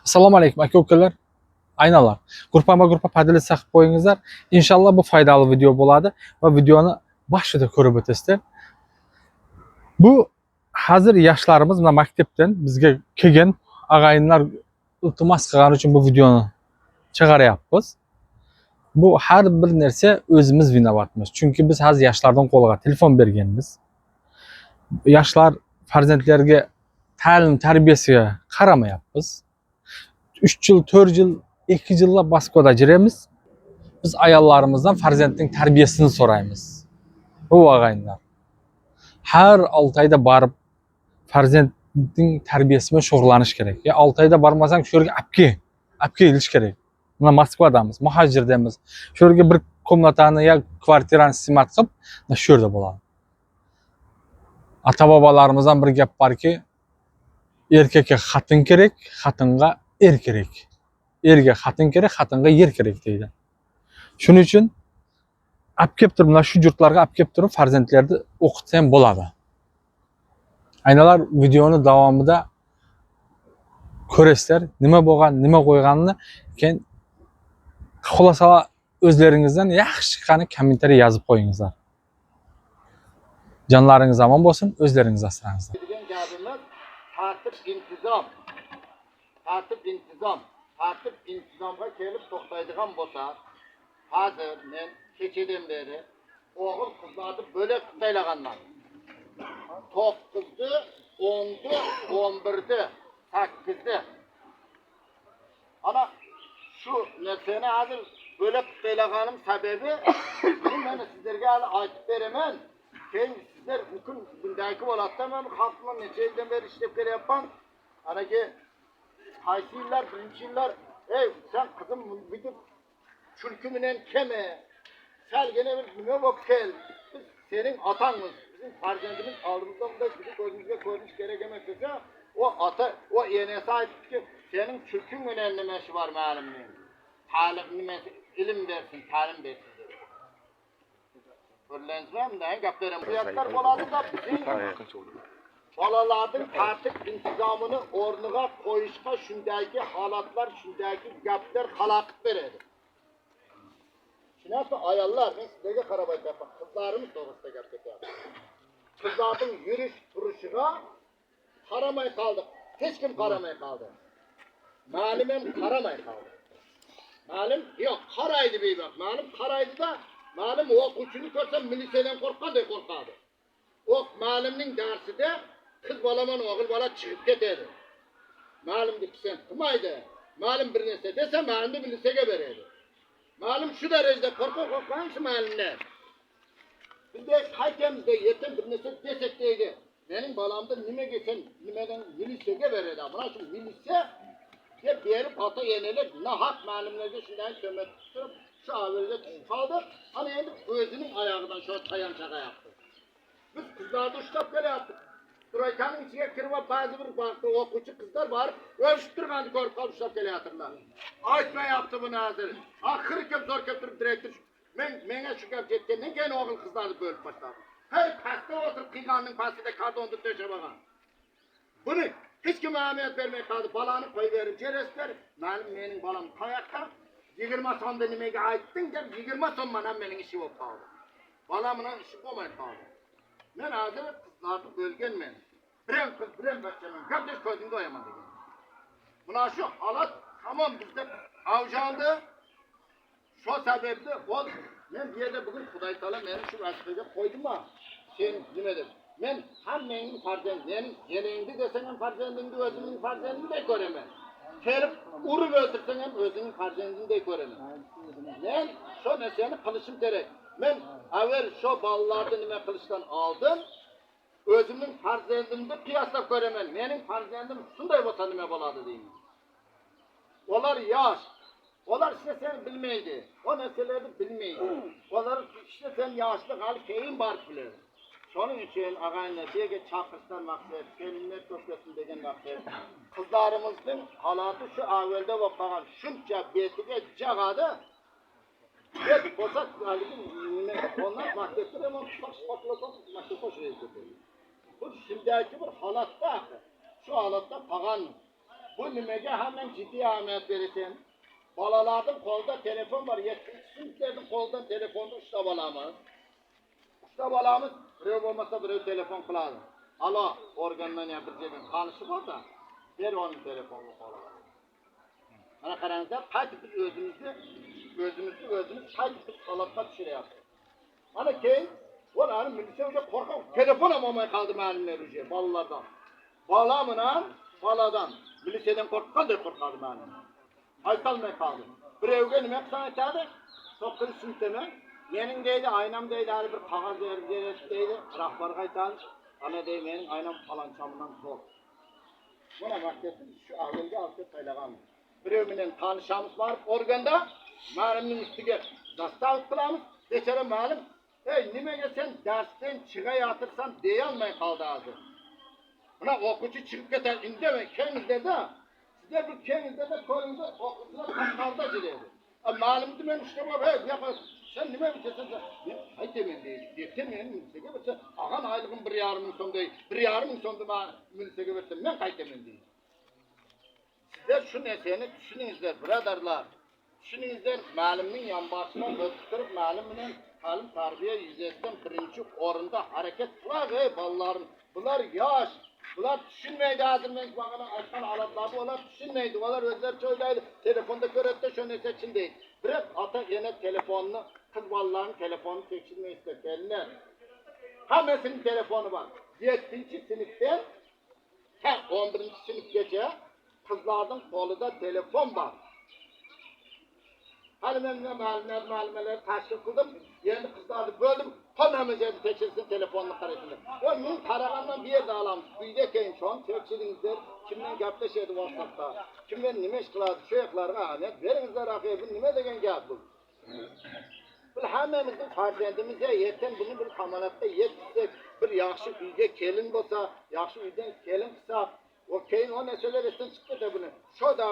Assalomu alaykum aka-ukalar, aynalar. Grupa paydalı saqib qo'yingizlar. İnşallah bu faydalı video bo'ladi va videoni boshida ko'rib o'tasizlar. Bu hozir yoshlarimiz mana maktabdan bizga kelgan og'ayinlar iltimos qilgani uchun bu videoni chiqaryapmiz. Bu har bir narsa o'zimiz vinovatmiz. Chunki biz hozir yoshlardan qo'lga telefon berganmiz. Yoshlar farzandlarga ta'lim tarbiyasiga qaramayapmiz. 3 yıl, 4 yıl, 2 yılla Moskvada jiremiz. Biz ayollarımızdan farzandning tarbiyasini so'raymiz. Bu og'aynilar. Har 6 oyda borib farzandning tarbiyasi bilan shug'ullanish kerak. Ya 6 oyda bormasang shu yerga olib kelish kerak. Mana Moskvadamiz, muhojirdamiz. Shu yerga bir komnatani ya kvartirani siymat qilib, shu yerda bo'ladi. Ata bobolarimizdan bir gap borki, erkakka xotin kerak, xotinga er kerak. Erga xotin kerak, xotinga yer kerak deydi. Shuning uchun olib kelib turib, mana shu yurtlarga olib kelib turib farzandlarni o'qitsa ham bo'ladi. Aynalar videoni davomida ko'rasizlar, nima bo'lgan, nima qo'yganini keyin xulosa o'zlaringizdan yaxshi chiqqani kommentariy yozib qo'yingizlar. Jonlaringiz omon bo'lsin, o'zlaringiz asrangizlar. Degan gapimiz tartib intizomga kelib to'xtaydigan bo'lsa, hozir men kechadan beri o'g'il qizlarni bo'lak qilganman. 9'du, 10'du, 11'di, 8'di. Ana şu narsani hozir bo'lak qilganim sababi men sizlarga aytib beraman. Keyin sizlar mumkin bundaki bo'ladida men xalqni necha yildan beri ishlab kelyapman. Anaki qaysi yillar, birinchi yillar, ey sen qizim bitib chulki bilan keme, salgina bir nima bo'lib kel. Biz sening otangmiz, bizim farzandimiz oldimizda bunday bizni ko'zimizga ko'rinish kerak emas desa, o ota, o enesi aytdiki, sening chulking bilan nima ishi bor ma'lumning. Ta'lim nima, ilm bersin, ta'lim bersin. Birlensmem gaplarım. Fiyatlar bo'ladi da bizim bolalarning tartib intizomini o'rniga qo'yishga shundagi holatlar, shundagi gaplar xalaqit beradi. Shunaqa ayollar, men sizlarga qarab aytaman, qizlarimiz to'g'risida gap ketyapti. Qizlarning yurish turishiga qaramay qoldik. Hech kim qaramay qoldi. Ma'lum ham qaramay qoldi. Ma'lum yo'q, qaraydi bebak. Ma'lum qaraydi-da, ma'lum o'quvchini ko'rsa militsiyadan qo'rqqanday qo'rqadi. O ma'lumning darsida qiz bolaman o'g'il bola chiqib ketadi. Ma'lum deb sen qilmaydi. Ma'lum bir narsa desa, ma'lumni militsiyaga beradi. Ma'lum shu darajada qo'rqgan shu ma'lumlar. Bunday qaytamizda yetim bir narsa desak deydi. Mening bolamda nimaga sen nimadan militsiyaga beradi. Mana shu militsiya deb berib ota enelik nahaq ma'lumlarga shunday ko'mak turib şu averide kaldı. Hani endi o'zining oyog'idan shu tayanchaga yaptı. Biz kızlarda ushlab kelyapti. Troykaning ichiga kirib ba'zi bir vaqtda o'quvchi qizlar borib, o'lishib turganini ko'rib qolib ushlab kelyaptilar. Aytmayapti buni hozir. Oxiri kim zo'r kelib turib direktor, menga shu gap ketgandan keyin o'g'il qizlarni bo'lib boshladi. Hey, pastda o'tirib qiyganning pastida kardonni to'shab olgan. Buni hech kim ahamiyat bermay qoldi. Balani qo'yib berib jerasizlar. Ma'lum mening bolam qayoqqa? 20 so'mda nimaga aytding deb 20 so'm mana mening ishim bo'lib qoldi. Bolamning ishi bo'lmay qoldi. Men hozir qizlarni bo'lganman. Biram qiz, biram bachchaman. Gapdash ko'zingga qo'yaman degan. Buna shu holat hamon bizda avjaldi. Shu sababli men bu yerda bugun Xudoy taolo meni shu vazifaga qo'ydimi? Sen nima deb? Men hammangning farzanding, yeningni desang ham farzandingni o'zimning farzandimdek ko'raman. Kelib urib o'ldirsang ham o'zingning farzandingdek ko'raman. Men shu narsani qilishim kerak. Men avval shu bolalarni nima qilishdan oldin o'zimning farzandimni qiyoslab ko'raman. Mening farzandim shunday bo'lsa nima bo'ladi deyman. Ular yosh. Ular ishlasani bilmaydi. O narsalarni bilmaydi. Ular ishlasani yoshlik hali keyin borib biladi. Shuning uchun og'aynilar birga chaqirishdan maqsad, kelinlar ko'pkasin degan maqsad. Qizlarimizning holati shu avvalda bo'lib qolgan shuncha betiga jag'adi. Bet bo'lsa, nima ondan maktabda ham qo'shqotlab maktab qo'shib ketdi. Bu shundaki bir holatda, shu holatda qolgan. Bu nimege hemen ciddi ahmet verirsin. Balalardan kolda telefon var. Yetmişsizlerin koldan telefonda uçta balamız. Uçta balamız birey olmasa birey telefon kıladı. Alo organdan yapacağım. Kanışı var da ver onun telefonunu kolada. Ana karanlıkta kaç biz özümüzü kaç biz salakta düşürüyoruz. Ana keyin onların milise önce korkak telefon almamaya kaldı benimle rüce balalardan. Balamla baladan miliseden korkkandır korkardı benim. Aytalmaya kaldı. Bir evge nime sana etadi? Soktur süntleme. Menin deydi, aynam deydi, hali bir kağız verip deydi. Rahbar kaytan. Ana deydi, menin aynam falan çamından zor. Buna bak desin, şu ahilge altı saylagan. Bir evginin tanışamız var organda. Malimin üstüge zastavut kılamız. Geçelim malim. Hey nimege sen dersten çığa yatırsan deyalmay kaldı ağzı. Buna okucu çıkıp gider, indeme, kendinizde de. Sizler bu kendinizde de koyunca okucular kaşkalda gireydi. Malum ben işte var, hey yapar. Sen nime bitirsen sen? Hay demin değil, detirmeyen milisege versen. Ağam aylığın bir yarımın son değil, bir yarımın sonunda milisege versen. Ben kay demin değil. Sizler şu neseni düşününüzler, braderlar. Düşününüzler, malumun yan başına götürüp malumun talim tarbiye yüzesinden birinci orunda hareket kılar ey ballarım. Bunlar yaş, bunlar düşünmeydi hazırlayın bakana açkan alatlarda onlar düşünmeydi. Onlar özler çoğdaydı. Telefonda görette şu nese içindeydi. Bırak ata yine telefonunu, kız balların telefonunu çekilme ister eline. Hamesinin telefonu var. 7. sınıftan her 11. sınıf gece kızlardan kolunda telefon var. Halimeler taşkil kıldım. Yerini kızlardı böldüm. Tamamıca teşhirsin telefonunu karıştırdım. Onun karagandan bir yerde alamış. Büyüdeyken şu an tekçilinizler kimden gapleşedi WhatsApp'ta. Kimden nimeş kılardı şu yaklarına ahmet. Verinizler akıya bu nime degen gap bu. Biz hamamızın farzendimize yeten bunu bir kamanatta yetsek bir yaxşı uyga kelin bolsa, yaxşı uydan kelin kısa, o keyin o meseleler esten çıktı da bunu. Şu da